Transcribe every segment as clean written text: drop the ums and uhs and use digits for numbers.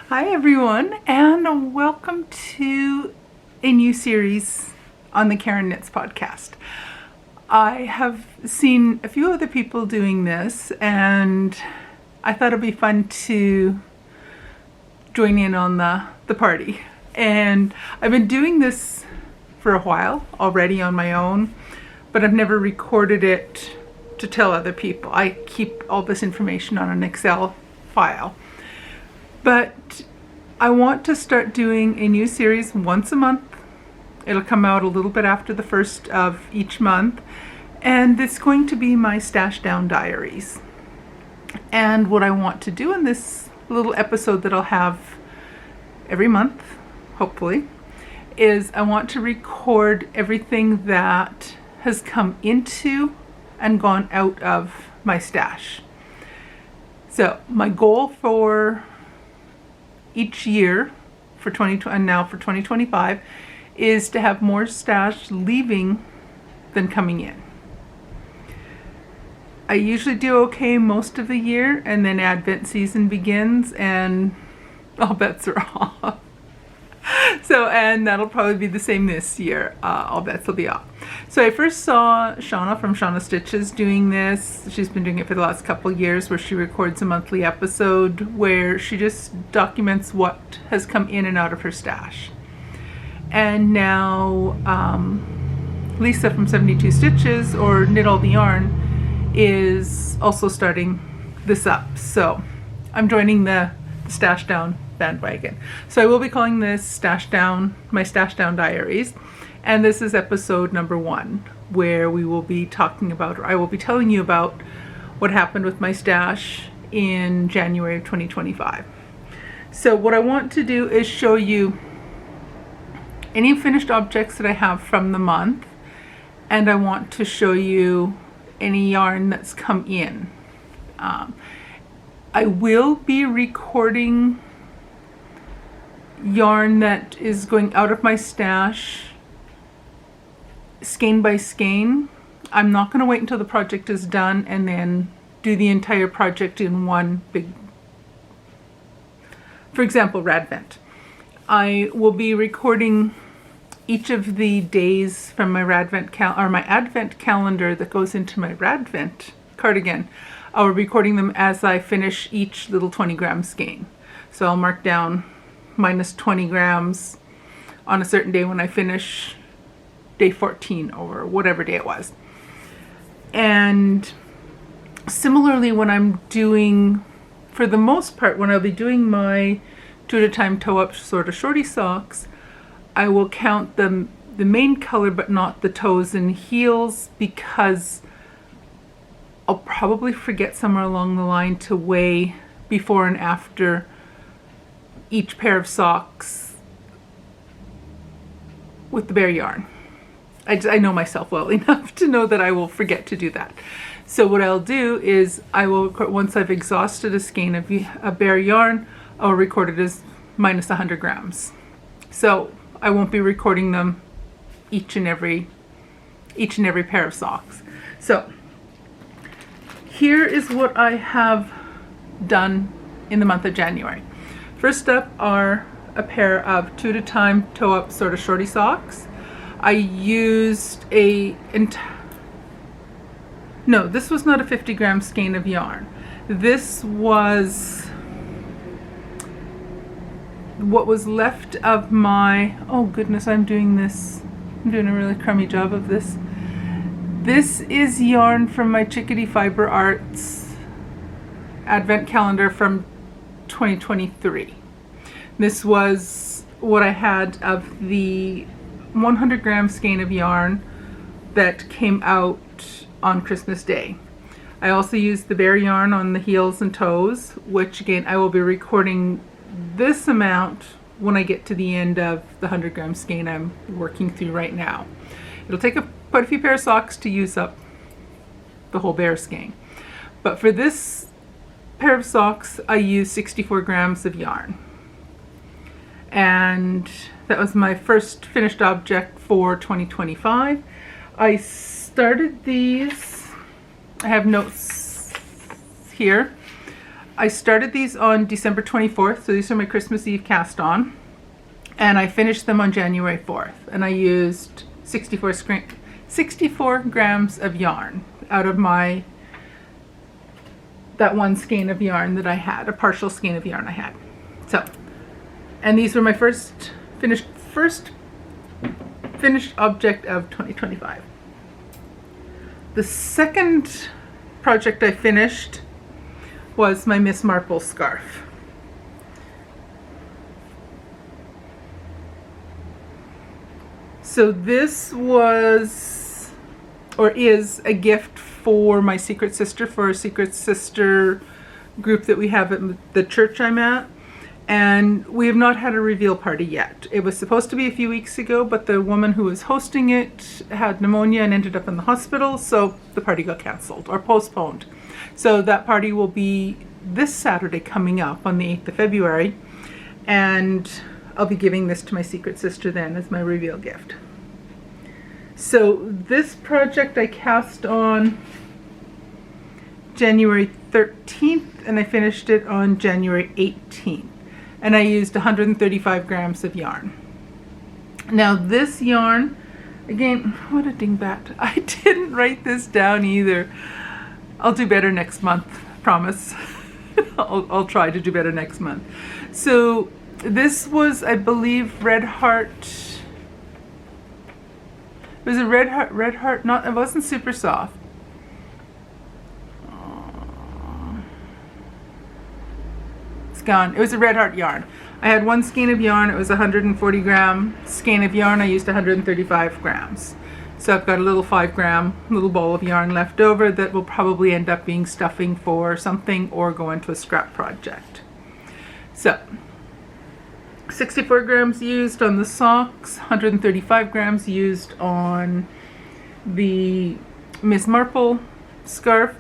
Hi everyone, and welcome to a new series on the Karen Knits podcast. I have seen a few other people doing this, and I thought it'd be fun to join in on the party. And I've been doing this for a while already on my own, but I've never recorded it to tell other people. I keep all this information on an Excel file. But I want to start doing a new series once a month. It'll come out a little bit after the first of each month. And it's going to be my Stash Down Diaries. And what I want to do in this little episode that I'll have every month, hopefully, is I want to record everything that has come into and gone out of my stash. So my goal for each year for 2020 and now for 2025 is to have more stash leaving than coming in. I usually do okay most of the year, and then Advent season begins and all bets are off. And that'll probably be the same this year. All bets will be off. So I first saw Shauna from Shauna Stitches doing this. She's been doing it for the last couple of years, where she records a monthly episode where she just documents what has come in and out of her stash. And now Lisa from 72 Stitches, or Knit All the Yarn, is also starting this up. So I'm joining the Stash Down bandwagon. So I will be calling this my Stash Down Diaries, and this is episode number 1, where we will be talking about, or I will be telling you about what happened with my stash in January of 2025. So what I want to do is show you any finished objects that I have from the month, and I want to show you any yarn that's come in. I will be recording yarn that is going out of my stash skein by skein. I'm not going to wait until the project is done and then do the entire project in one big, for example, Radvent. I will be recording each of the days from my my Advent calendar that goes into my Radvent cardigan. I'll be recording them as I finish each little 20-gram skein. So I'll mark down minus 20 grams on a certain day when I finish day 14 or whatever day it was. And similarly, when I'm doing, for the most part, when I'll be doing my 2 at a time toe-up Sorta Shorty socks, I will count the main color but not the toes and heels, because I'll probably forget somewhere along the line to weigh before and after each pair of socks with the bare yarn. I know myself well enough to know that I will forget to do that. So what I'll do is I will, once I've exhausted a skein of a bare yarn, I'll record it as minus 100 grams. So I won't be recording them each and every pair of socks. So here is what I have done in the month of January. First up are a pair of 2 at a time toe-up Sorta Shorty socks. I used this was not a 50-gram skein of yarn. This was what was left of my, oh goodness, I'm doing a really crummy job of this. This is yarn from my Chickadee Fiber Arts Advent calendar from 2023. This was what I had of the 100-gram skein of yarn that came out on Christmas Day. I also used the bare yarn on the heels and toes, which again I will be recording this amount when I get to the end of the 100-gram skein I'm working through right now. It'll take quite a few pair of socks to use up the whole bare skein. But for this pair of socks, I used 64 grams of yarn. And that was my first finished object for 2025. I started these, I have notes here. I started these on December 24th, so these are my Christmas Eve cast on, and I finished them on January 4th, and I used 64 grams of yarn out of that one skein of yarn that I had, a partial skein of yarn I had. So, and these were my first finished object of 2025. The second project I finished was my Miss Marple scarf. So this was, or is, a gift for my secret sister, for a secret sister group that we have at the church I'm at. And we have not had a reveal party yet. It was supposed to be a few weeks ago, but the woman who was hosting it had pneumonia and ended up in the hospital, so the party got canceled or postponed. So that party will be this Saturday coming up on the 8th of February, and I'll be giving this to my secret sister then as my reveal gift. So this project I cast on January 13th, and I finished it on January 18th. And I used 135 grams of yarn. Now this yarn, again, what a dingbat. I didn't write this down either. I'll do better next month, promise. I'll try to do better next month. So this was, I believe, Red Heart. It was a Red Heart, not, it wasn't super soft. Gone. It was a Red Heart yarn. I had one skein of yarn. It was a 140 gram skein of yarn. I used 135 grams. So I've got a little 5 gram little ball of yarn left over that will probably end up being stuffing for something or go into a scrap project. So 64 grams used on the socks, 135 grams used on the Miss Marple scarf,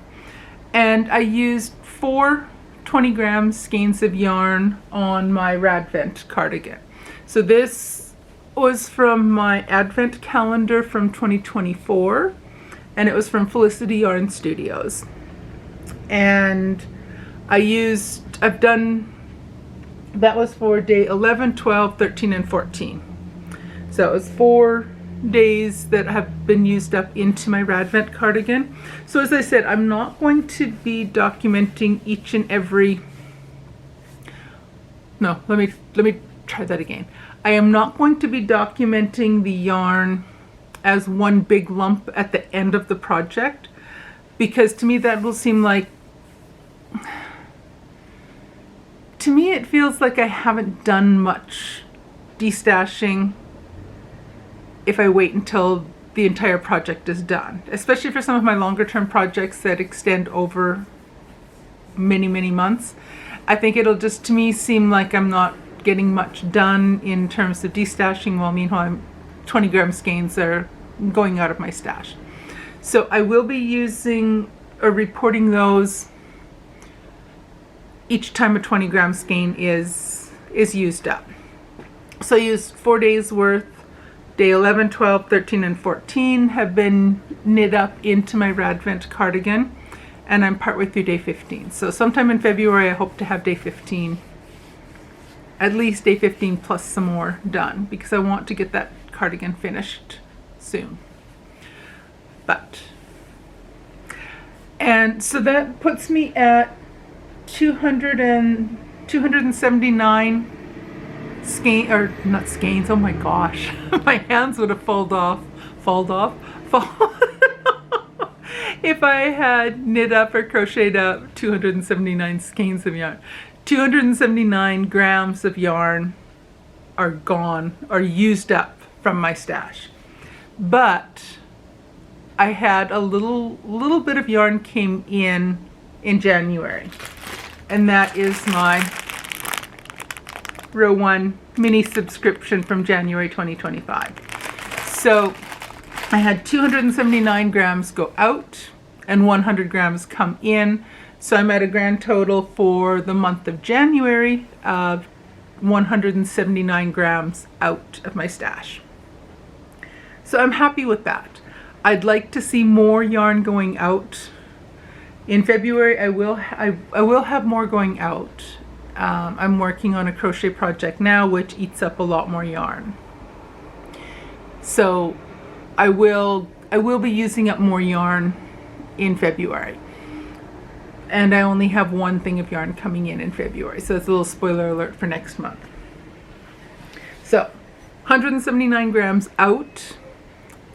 and I used 4 20 gram skeins of yarn on my Radvent cardigan. So this was from my Advent calendar from 2024, and it was from Felicity Yarn Studios. And I've done, that was for day 11, 12, 13, and 14. So it was 4 days that have been used up into my Radvent cardigan. So as I said, I'm not going to be documenting each and every, no, let me try that again. I am not going to be documenting the yarn as one big lump at the end of the project, because to me that will seem like, to me it feels like I haven't done much destashing if I wait until the entire project is done, especially for some of my longer term projects that extend over many, many months. I think it'll just, to me, seem like I'm not getting much done in terms of destashing, while meanwhile 20 gram skeins are going out of my stash. So I will be using or reporting those each time a 20 gram skein is used up. So I used 4 days worth. Day 11, 12, 13, and 14 have been knit up into my Radvent cardigan, and I'm partway through day 15. So sometime in February I hope to have day 15, at least day 15 plus some more done, because I want to get that cardigan finished soon. And so that puts me at 279 skein, or not skeins, oh my gosh, my hands would have falled off if I had knit up or crocheted up 279 skeins of yarn. 279 grams of yarn are gone or used up from my stash. But I had a little bit of yarn came in January, and that is my row 1 mini subscription from January 2025. So I had 279 grams go out and 100 grams come in. So I'm at a grand total for the month of January of 179 grams out of my stash. So I'm happy with that. I'd like to see more yarn going out In February, I will have more going out. I'm working on a crochet project now, which eats up a lot more yarn. So I will be using up more yarn in February. And I only have one thing of yarn coming in February. So it's a little spoiler alert for next month. So 179 grams out,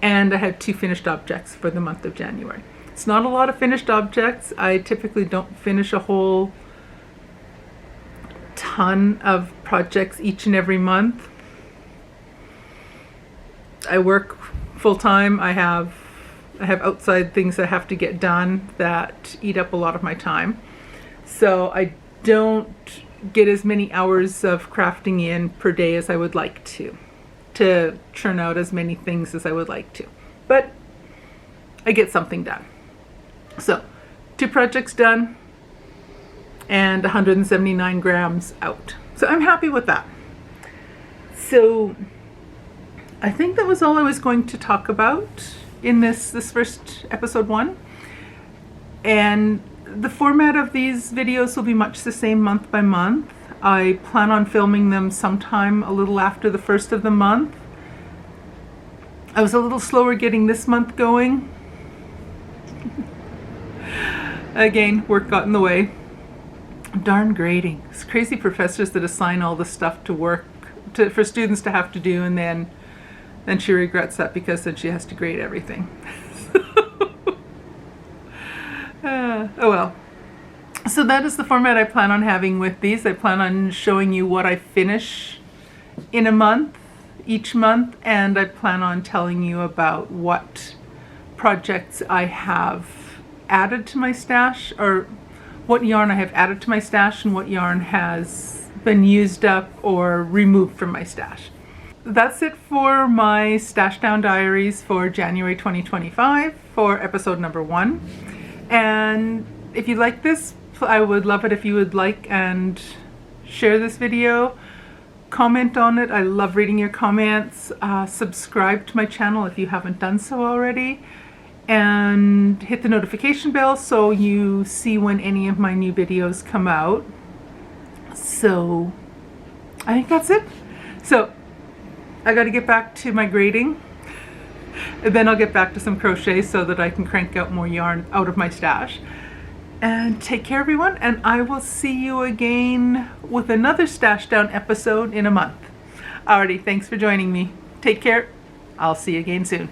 and I had 2 finished objects for the month of January. It's not a lot of finished objects. I typically don't finish a whole ton of projects each and every month. I work full time. I have outside things that have to get done that eat up a lot of my time. So I don't get as many hours of crafting in per day as I would like to churn out as many things as I would like to. But I get something done. So 2 projects done and 179 grams out. So I'm happy with that. So I think that was all I was going to talk about in this first episode 1. And the format of these videos will be much the same month by month. I plan on filming them sometime a little after the first of the month. I was a little slower getting this month going. Again, work got in the way. Darn grading. It's crazy professors that assign all this stuff to work for students to have to do, and then she regrets that because then she has to grade everything. Oh well. So that is the format I plan on having with these. I plan on showing you what I finish in a month, each month, and I plan on telling you about what projects I have added to my stash, or what yarn I have added to my stash and what yarn has been used up or removed from my stash. That's it for my Stash Down Diaries for January 2025 for episode number 1. And if you like this, I would love it if you would like and share this video, comment on it. I love reading your comments. Subscribe to my channel if you haven't done so already, and hit the notification bell so you see when any of my new videos come out. So I think that's it. So I got to get back to my grading, and then I'll get back to some crochet so that I can crank out more yarn out of my stash. And take care, everyone, and I will see you again with another Stash Down episode in a month. Alrighty, thanks for joining me. Take care. I'll see you again soon.